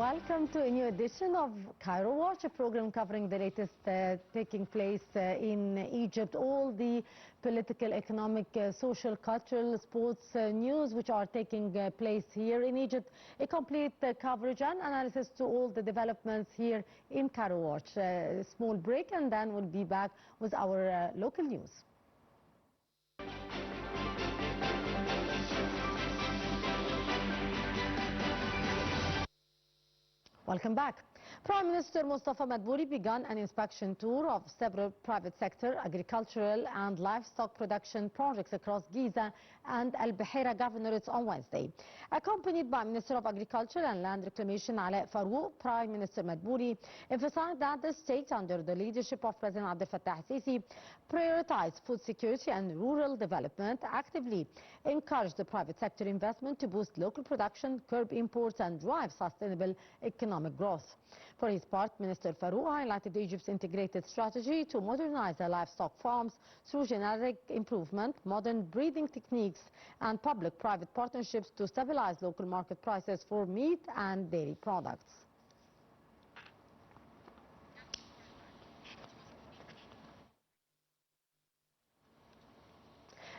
Welcome to a new edition of Cairo Watch, a program covering the latest taking place in Egypt, all the political, economic, social, cultural, sports news which are taking place here in Egypt. A complete coverage and analysis to all the developments here in Cairo Watch. A small break and then we'll be back with our local news. Welcome back. Prime Minister Mustafa Madbouli began an inspection tour of several private sector, agricultural and livestock production projects across Giza and Al Bahira governorates on Wednesday. Accompanied by Minister of Agriculture and Land Reclamation Ala Farouk, Prime Minister Madbouli emphasized that the state, under the leadership of President Abdel Fattah Sisi, prioritized food security and rural development, actively encouraged the private sector investment to boost local production, curb imports and drive sustainable economic growth. For his part, Minister Farouk highlighted Egypt's integrated strategy to modernize the livestock farms through genetic improvement, modern breeding techniques and public-private partnerships to stabilize local market prices for meat and dairy products.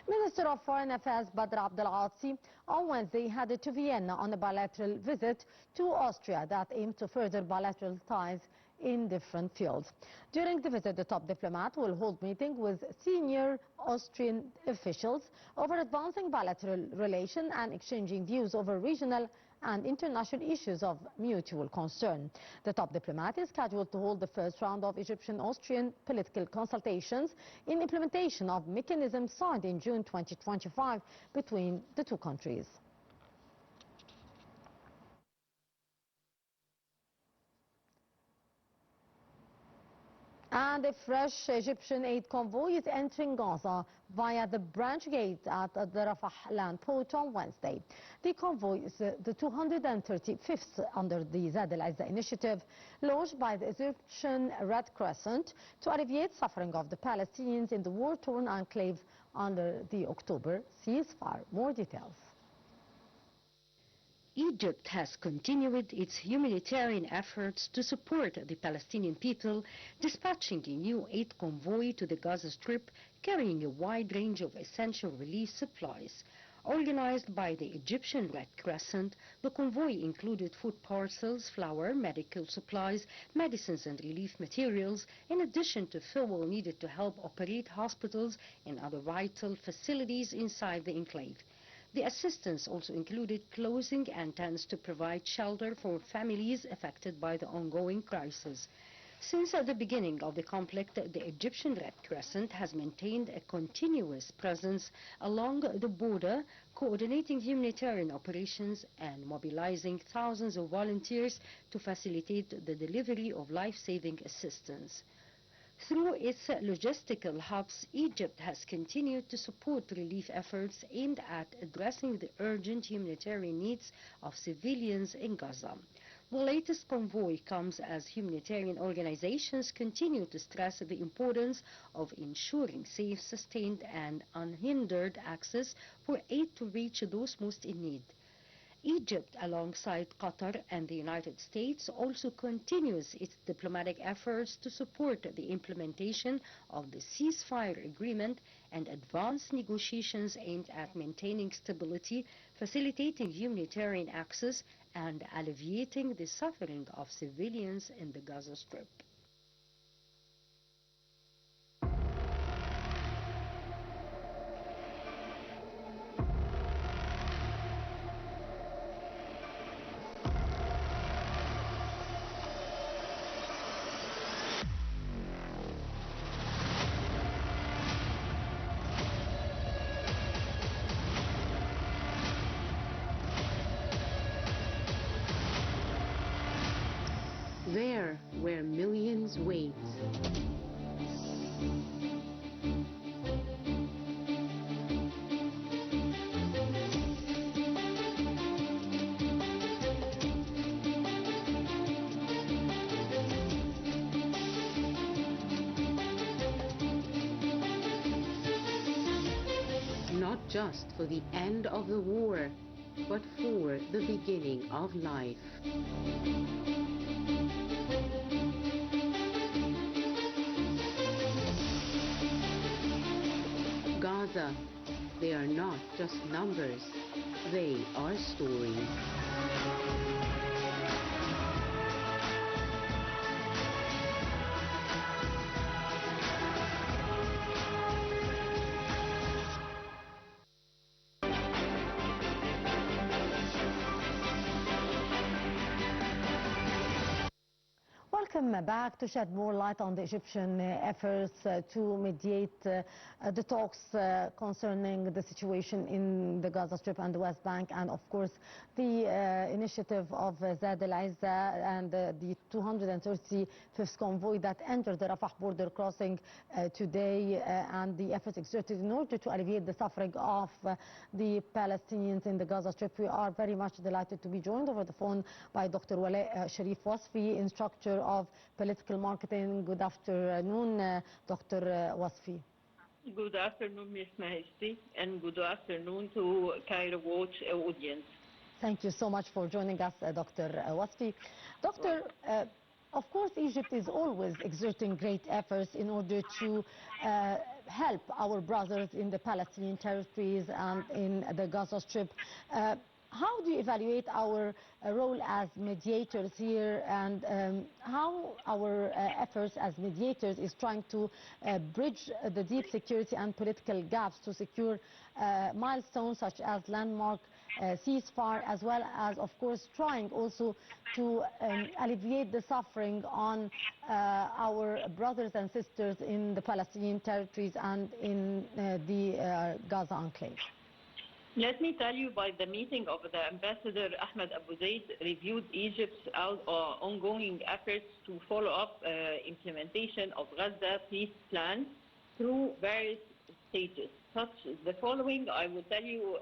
Minister of Foreign Affairs Badr Abdel Atsi on Wednesday headed to Vienna on a bilateral visit to Austria that aimed to further bilateral ties in different fields. During the visit, the top diplomat will hold meetings with senior Austrian officials over advancing bilateral relations and exchanging views over regional and international issues of mutual concern. The top diplomat is scheduled to hold the first round of Egyptian-Austrian political consultations in implementation of mechanisms signed in June 2025 between the two countries. And a fresh Egyptian aid convoy is entering Gaza via the branch gate at the Rafah land port on Wednesday. The convoy is the 235th under the Zad al-Azza initiative launched by the Egyptian Red Crescent to alleviate suffering of the Palestinians in the war-torn enclaves under the October ceasefire. More details. Egypt has continued its humanitarian efforts to support the Palestinian people, dispatching a new aid convoy to the Gaza Strip carrying a wide range of essential relief supplies. Organized by the Egyptian Red Crescent, the convoy included food parcels, flour, medical supplies, medicines and relief materials, in addition to fuel needed to help operate hospitals and other vital facilities inside the enclave. The assistance also included clothing and tents to provide shelter for families affected by the ongoing crisis. Since the beginning of the conflict, the Egyptian Red Crescent has maintained a continuous presence along the border, coordinating humanitarian operations and mobilizing thousands of volunteers to facilitate the delivery of life-saving assistance. Through its logistical hubs, Egypt has continued to support relief efforts aimed at addressing the urgent humanitarian needs of civilians in Gaza. The latest convoy comes as humanitarian organizations continue to stress the importance of ensuring safe, sustained and unhindered access for aid to reach those most in need. Egypt, alongside Qatar and the United States, also continues its diplomatic efforts to support the implementation of the ceasefire agreement and advance negotiations aimed at maintaining stability, facilitating humanitarian access, and alleviating the suffering of civilians in the Gaza Strip. There where millions wait. Not just for the end of the war, but for the beginning of life. Gaza, they are not just numbers, they are stories. Welcome back to shed more light on the Egyptian efforts to mediate the talks concerning the situation in the Gaza Strip and the West Bank, and of course the initiative of Zad al-Izza and the 235th convoy that entered the Rafah border crossing today, and the efforts exerted in order to alleviate the suffering of the Palestinians in the Gaza Strip. We are very much delighted to be joined over the phone by Dr. Sherif Wasfy, instructor of political marketing. Good afternoon, Dr. Wasfy. Good afternoon, Ms. Maheshti, and good afternoon to Cairo Watch audience. Thank you so much for joining us, Dr. Wasfy. Doctor, of course, Egypt is always exerting great efforts in order to help our brothers in the Palestinian territories and in the Gaza Strip. How do you evaluate our role as mediators here, and how our efforts as mediators is trying to bridge the deep security and political gaps to secure milestones such as landmark ceasefire, as well as, of course, trying also to alleviate the suffering on our brothers and sisters in the Palestinian territories and in the Gaza enclave? Let me tell you, by the meeting of the Ambassador Ahmed Abu Zaid reviewed Egypt's ongoing efforts to follow up implementation of Gaza peace plan through various stages. Such as the following, I'll tell you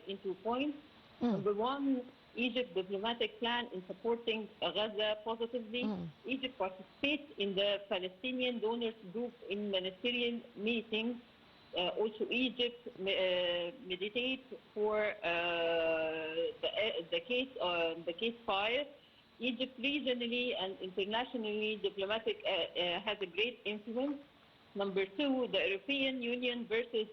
in 2 points. Number one, Egypt's diplomatic plan in supporting Gaza positively. Egypt participates in the Palestinian donors group in ministerial meetings. Also, Egypt meditates for the case fire. Egypt regionally and internationally diplomatic has a great influence. Number two, the European Union versus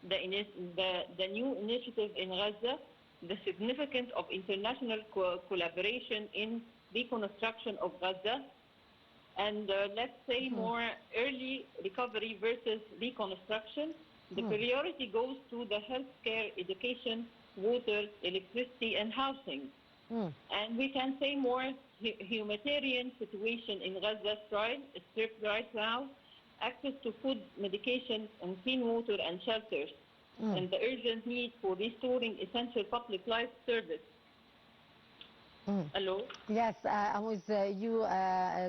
the new initiative in Gaza, the significance of international collaboration in reconstruction of Gaza, and let's say more early recovery versus reconstruction. The priority goes to the healthcare, education, water, electricity, and housing. And we can say more humanitarian situation in Gaza Strip right now, access to food, medication, and clean water and shelters, and the urgent need for restoring essential public life service. Hello? Yes, I'm with you,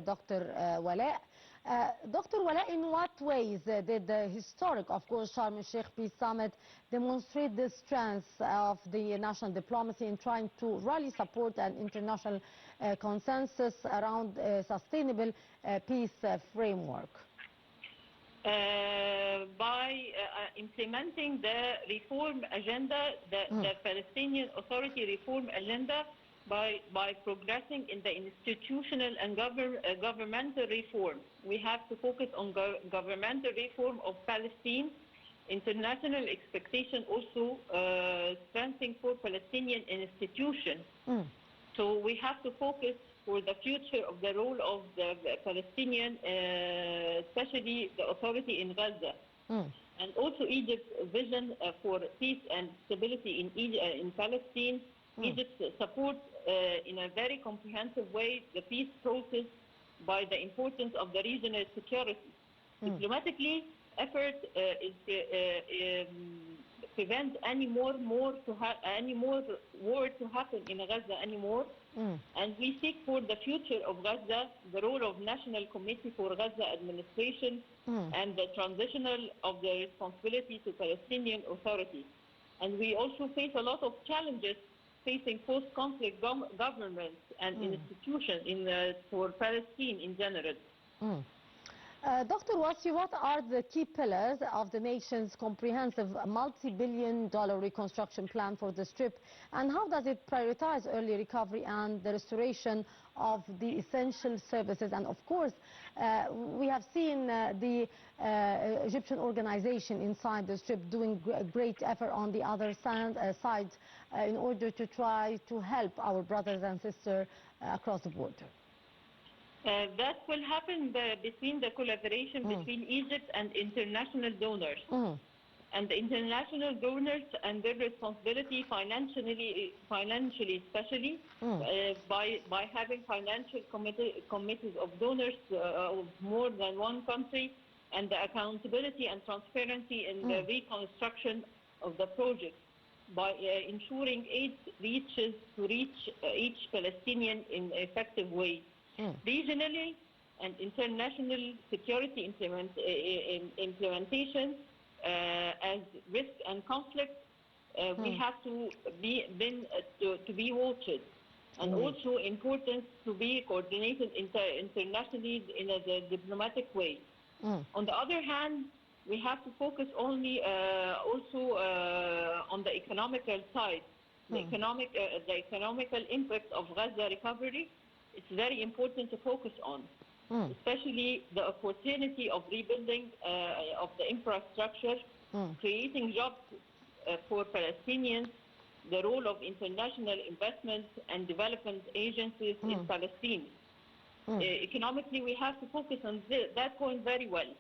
Dr. Wala. Dr. Wala, in what ways did the historic, of course, Sharm el-Sheikh Peace Summit demonstrate the strength of the national diplomacy in trying to rally support and international consensus around a sustainable peace framework? By implementing the reform agenda, the Palestinian Authority reform agenda, by progressing in the institutional and governmental reform. We have to focus on governmental reform of Palestine, international expectation also strengthening for Palestinian institutions. So we have to focus for the future of the role of the Palestinian, especially the authority in Gaza. And also Egypt's vision for peace and stability in Palestine. Egypt supports in a very comprehensive way the peace process by the importance of the regional security. Diplomatically, effort is prevent any more war to happen in Gaza anymore. And we seek for the future of Gaza the role of National Committee for Gaza Administration and the transitional of the responsibility to Palestinian Authority. And we also face a lot of challenges facing post-conflict governments and institutions for Palestine in general. Dr. Wasfy, what are the key pillars of the nation's comprehensive multi-billion-dollar reconstruction plan for the Strip, and how does it prioritize early recovery and the restoration of the essential services? And of course, we have seen the Egyptian organization inside the Strip doing a great effort on the other side in order to try to help our brothers and sisters across the border. That will happen between the collaboration between Egypt and international donors. And the international donors and their responsibility financially especially, by having financial committees of donors of more than one country, and the accountability and transparency in the reconstruction of the project, by ensuring aid reaches to reach each Palestinian in an effective way. Regionally and international security implementation as risk and conflict, we have to be watched, and also important to be coordinated internationally in a diplomatic way. On the other hand, we have to focus only also on the economical side, the economical impact of Gaza recovery. It's very important to focus on, especially the opportunity of rebuilding of the infrastructure, creating jobs for Palestinians, the role of international investment and development agencies in Palestine. Economically, we have to focus on that point very well.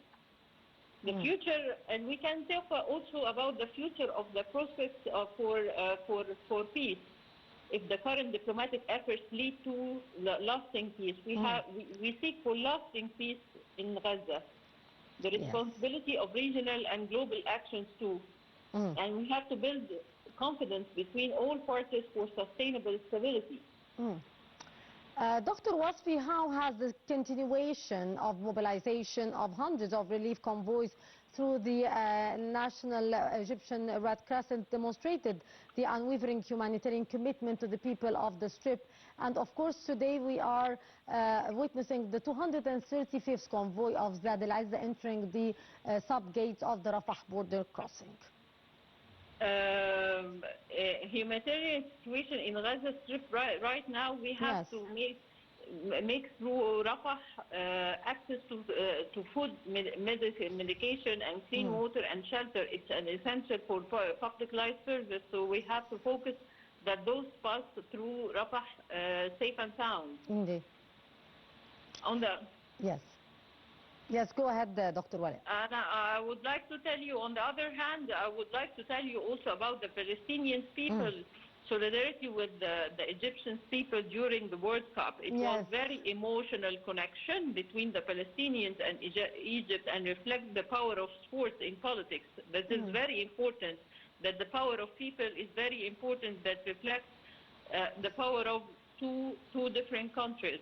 The future, and we can talk also about the future of the prospects for peace. If the current diplomatic efforts lead to lasting peace, we seek for lasting peace in Gaza. The responsibility of regional and global actions too. And we have to build confidence between all parties for sustainable stability. Dr. Wasfy, how has the continuation of mobilization of hundreds of relief convoys through the National Egyptian Red Crescent demonstrated the unwavering humanitarian commitment to the people of the Strip? And of course, today we are witnessing the 235th convoy of Zad al-Izza entering the sub-gates of the Rafah border crossing. Humanitarian situation in Gaza Strip right now, we have to make through Rafah access to food, medication, and clean water and shelter. It's an essential for public life service, so we have to focus that those pass through Rafah safe and sound. Indeed. Yes, go ahead, Dr. Walid. And I would like to tell you, on the other hand, I would like to tell you also about the Palestinian people, solidarity with the Egyptian people during the World Cup. It was very emotional connection between the Palestinians and Egypt, and reflects the power of sports in politics. That is very important, that the power of people is very important, that reflects the power of two different countries.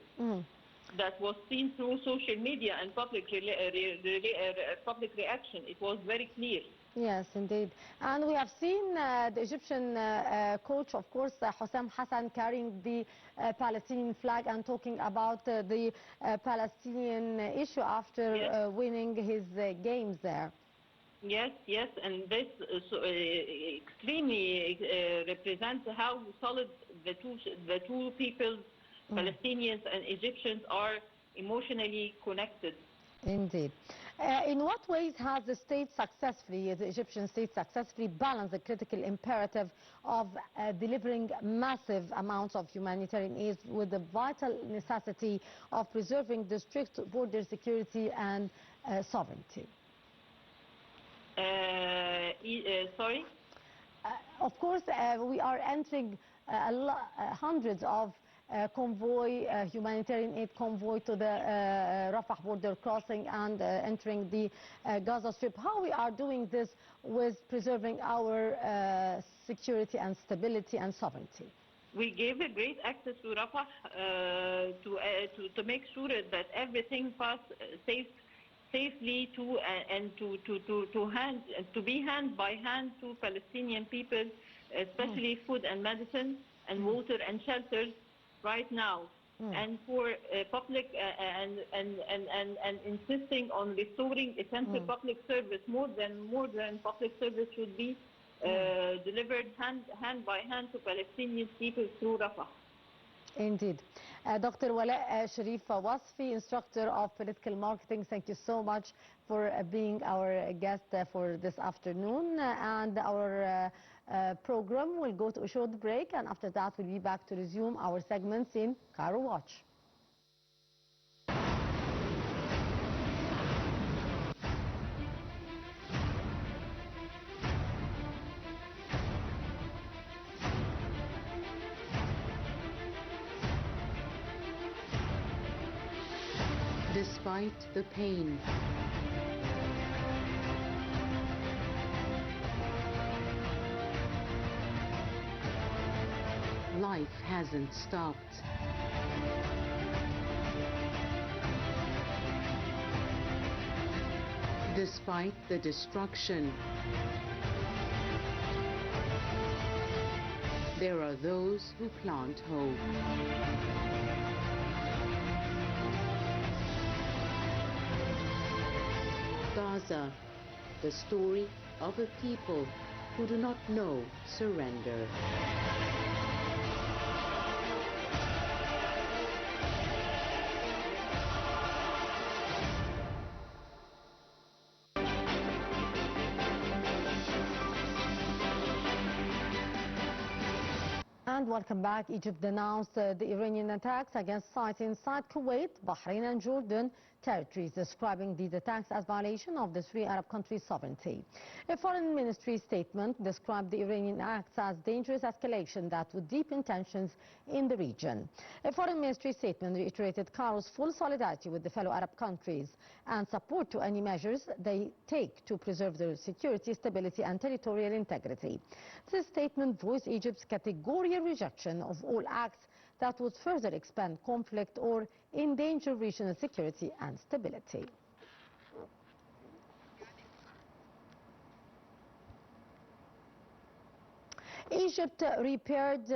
That was seen through social media and public reaction. It was very clear. Yes, indeed. And we have seen the Egyptian coach, of course, Hossam Hassan, carrying the Palestinian flag and talking about the Palestinian issue after winning his games there. Yes, and this extremely represents how solid the two peoples, Palestinians and Egyptians, are emotionally connected. Indeed. In what ways has the Egyptian state successfully balanced the critical imperative of delivering massive amounts of humanitarian aid with the vital necessity of preserving the strict border security and sovereignty? Sorry? Of course, we are entering hundreds of humanitarian aid convoy to the Rafah border crossing and entering the Gaza Strip. How we are doing this with preserving our security and stability and sovereignty? We gave a great access to Rafah to make sure that everything passed safely to be hand by hand to Palestinian people, especially food and medicine and water and shelters right now. and for public and insisting on restoring essential public service more than public service should be delivered hand by hand to Palestinian people through Rafah. Indeed. Dr. Wala Sherif Wasfy, instructor of political marketing, thank you so much for being our guest for this afternoon. And our program will go to a short break, and after that we'll be back to resume our segments in Cairo Watch. Despite the pain, life hasn't stopped. Despite the destruction, there are those who plant hope. Gaza, the story of a people who do not know surrender. And welcome back. Egypt denounced the Iranian attacks against sites inside Kuwait, Bahrain and Jordan territories, describing these attacks as violation of the three Arab countries' sovereignty. A foreign ministry statement described the Iranian acts as dangerous escalation that would deepen tensions in the region. A foreign ministry statement reiterated Cairo's full solidarity with the fellow Arab countries and support to any measures they take to preserve their security, stability and territorial integrity. This statement voiced Egypt's categorical rejection of all acts that would further expand conflict or endanger regional security and stability. Egypt repaid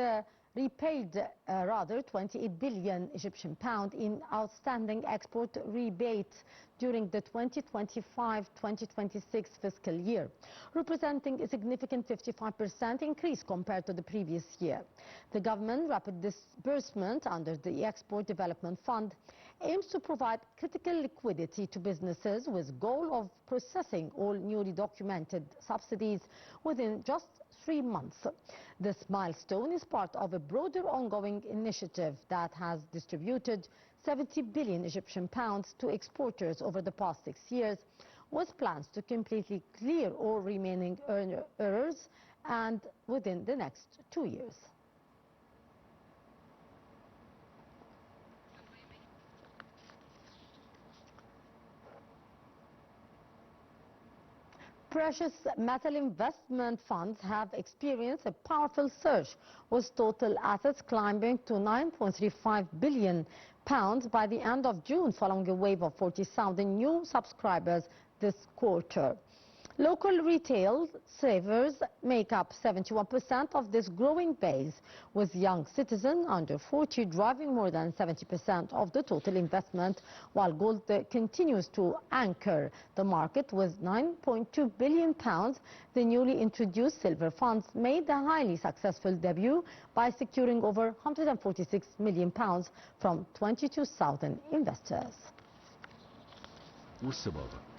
28 billion Egyptian pound in outstanding export rebates during the 2025-2026 fiscal year, representing a significant 55% increase compared to the previous year. The government rapid disbursement under the Export Development Fund aims to provide critical liquidity to businesses with goal of processing all newly documented subsidies within just 3 months. This milestone is part of a broader ongoing initiative that has distributed 70 billion Egyptian pounds to exporters over the past 6 years, with plans to completely clear all remaining errors and within the next 2 years. Precious metal investment funds have experienced a powerful surge, with total assets climbing to 9.35 billion pounds by the end of June, following a wave of 40,000 new subscribers this quarter. Local retail savers make up 71% of this growing base, with young citizens under 40 driving more than 70% of the total investment, while gold continues to anchor the market with 9.2 billion pounds. The newly introduced silver funds made a highly successful debut by securing over 146 million pounds from 22,000 investors. والسبابة